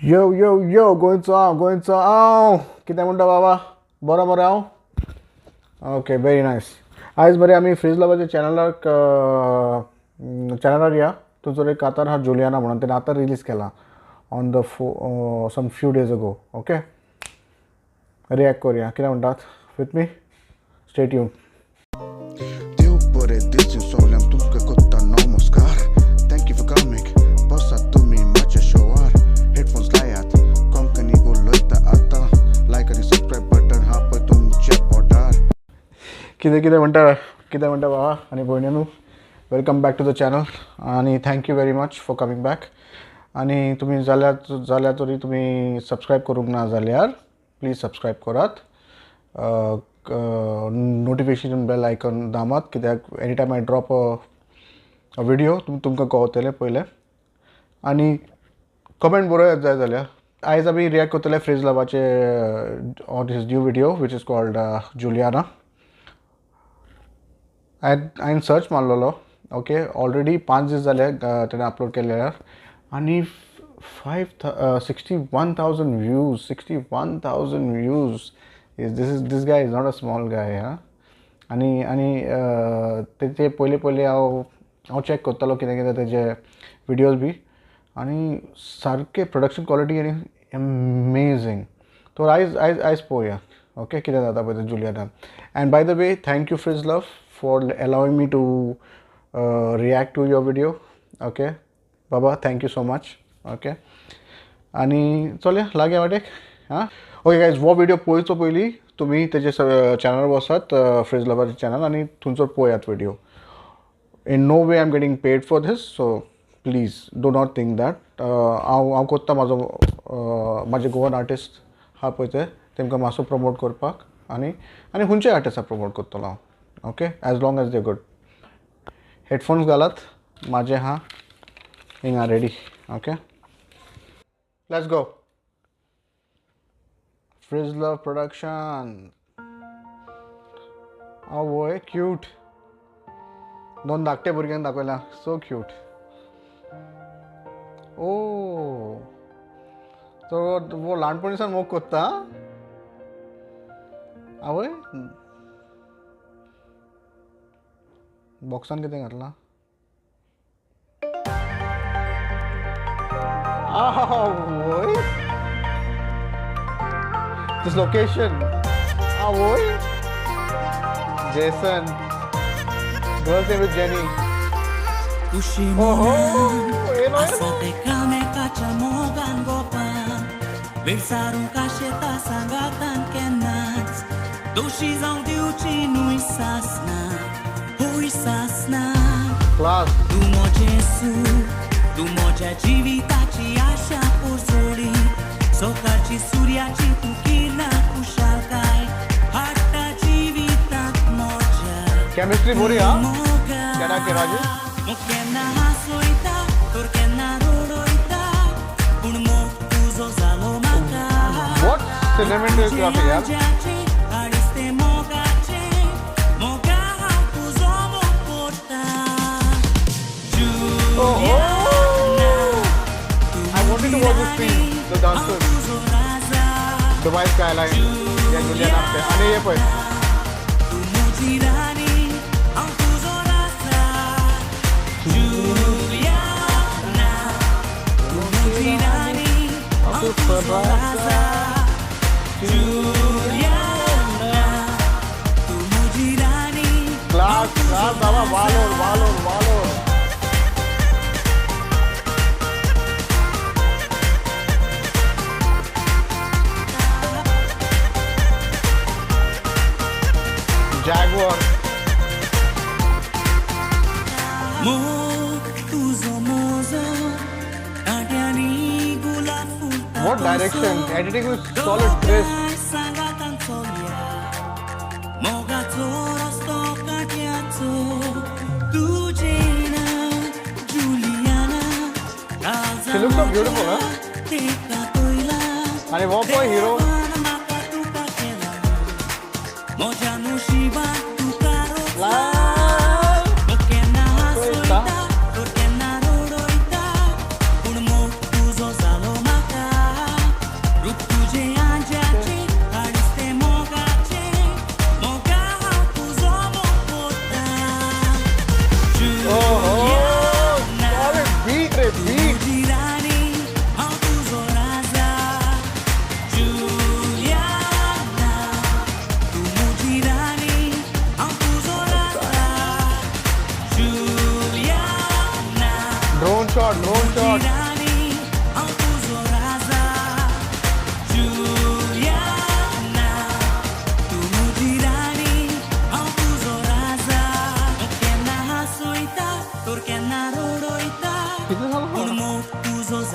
Yo, going on. किती म्हणता बाबा बरं बरं हांव ओके व्हेरी नायस आयज बरें आमी फ्रीज लवाच्या चॅनलार या तुजो एक कातार हा जुलियाना म्हणून तेणें आतां रिलीज केला on the some few days ago okay react करूया कितें म्हणटात विथ मी स्टे ट्यून देव बरें दिवचें सगळ्यांक तुमकां करता नमस्कार थँक यू फॉर कमिंग बसात तुमी म्हाज्या शोवार हेडफोन्स लायात कोंकणी उलयता आतां लायक आनी सबस्क्रायब बटन हा पळय तुमच्या पोटार कितें म्हणटा बाबा आनी भयण्यांनो welcome back to the channel आणि thank you very much for coming back आणि तुम्ही जाल्यार तरी तुम्ही सबस्क्रायब करूंक ना जाल्यार प्लीज सबस्क्रायब करात नोटिफिकेशन बेल आयकॉन दामात कित्याक any time I drop a video तुमकां कळटलें पयलें आनी कमेंट बरोवप जाय जाल्यार आयज आमी रिॲक्ट करतले फ्रीज लवाचे on his new video which is called Juliana हांवें सर्च मारलेलो ओके ऑलरेडी 5 दीस जाले तेणें अपलोड केल्यार आनी 61,000 views this guy is not a small guy आनी तेचे पयलीं हांव चॅक करतालो कितें तेजे व्हिडियोज बी आनी सारके प्रोडक्शन क्वॉलिटी आनी अमेझींग तो आयज पळोवया ओके कितें जाता पळय तें Juliana and by the way thank you freeze love for allowing me to react to your video okay baba thank you so much okay आणि चलया लागया वाटेक हां ओके गायज वो व्हिडिओ पळोवचो पयलीं तुमी तेजे चॅनलार वसात फ्रीज लवर चॅनल आनी थंयसर पळयात video in no way I am getting paid for this so please do not think that हांव कोत्ता म्हाजे गोवन आर्टिस्ट हा पळय ते तेमकां मातसो प्रमोट करपाक आनी खंयच्याय आर्टिस्टाक प्रमोट करतलो हांव okay as long as they good headphones घालात माझे हाँ हिंगा ready okay let's go freeze love production वय क्यूट दोन धाकटे भुरग्यांक दाखयला सो क्यूट ओ तो वो ल्हानपणीसान मोग कोत्ता आवय बॉक्सान कितें घातलां आवय दिस लोकेशन आवय जेसन गर्ल्स विथ जेनी ओहो Asate kame kacha mogan gopan Versarum kasheta sangatan kenats Doshi zau diuchi nui sasna Hui sasna class Tu mojesu Tu moja jivitachi asha pozori Sokachi suryachi tukila kushalkai Hatta jivitat moja chemistry बोरी हाँ Moga क्या के Raju Mokena hasoita Turkena roroita Unmo tuzo zalomaka what cinematography यार Ariste mogache Moga tuzo moporta ओहो I wanted to watch this scene the dancers Tuzo raza Dubai skyline या Juliana पे आणि ये पण Tu mujirani Ang tuzo raza Juliana Tu mujirani Ang tuzo raza Juliana Tu mujirani class बाबा वालोर jaguar Mo tuzo mozo Adiani gula fulta What direction? Editing was solid, crisp. Sangatan solia Moga toros toka tiato Tujena Juliana She looks so beautiful, huh? Teka toila आणि वो पण hero. Moja mushiba tu karo ला Mokena Soita. hasoita Turkena roroita Unmo tuzo zalomaka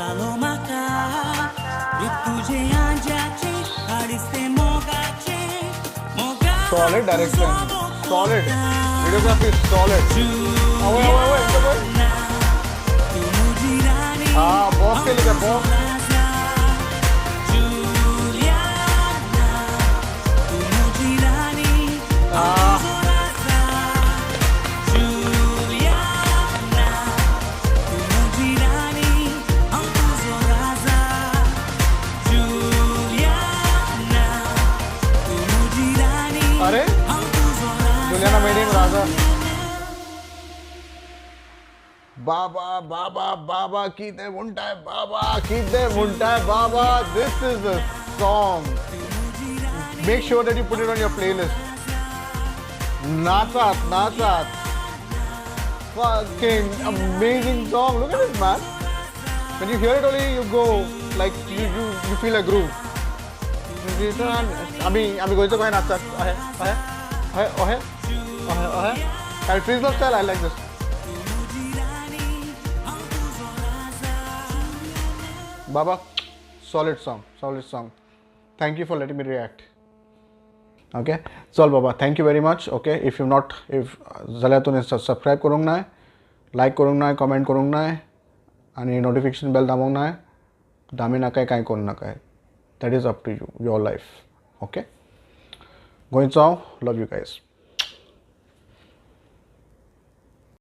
जालो म्हाका रूप तुझे आंजाचे आडिस्ते मोगाचे Solid direction. Solid. Videography is solid. Away. तू मुझी रानी हाँ बॉस के लिए बॉस. जुलियाना तू मुझी रानी हाँ जुलियाना तू मुझी रानी हम तुझो राजा जुलियाना तू मुझी रानी अरे हम तुझो राजा जुलियाना मेडिंग राजा. बाबा किती म्हणताय बाबा. This is a song. Make sure that you put it on your playlist. नाचात. Fucking amazing song. Look at this, man. When you hear it only, you go like you feel a groove. आम्ही गोयचं काय नाचतात. आहे. And freestyle style, I like this. Baba, solid song. Thank you for letting me react. Okay, चल बाबा, thank you very much. Okay, if झाल्या तुम्ही subscribe करूंक नाय, like करूंक नाय, कमेंट करूंक नाय आणि नोटिफिकेशन बेल दामूंक नाय, दामी नाकाय काय करूं नाकाय. That is up to you, your life. Okay, going to love you guys.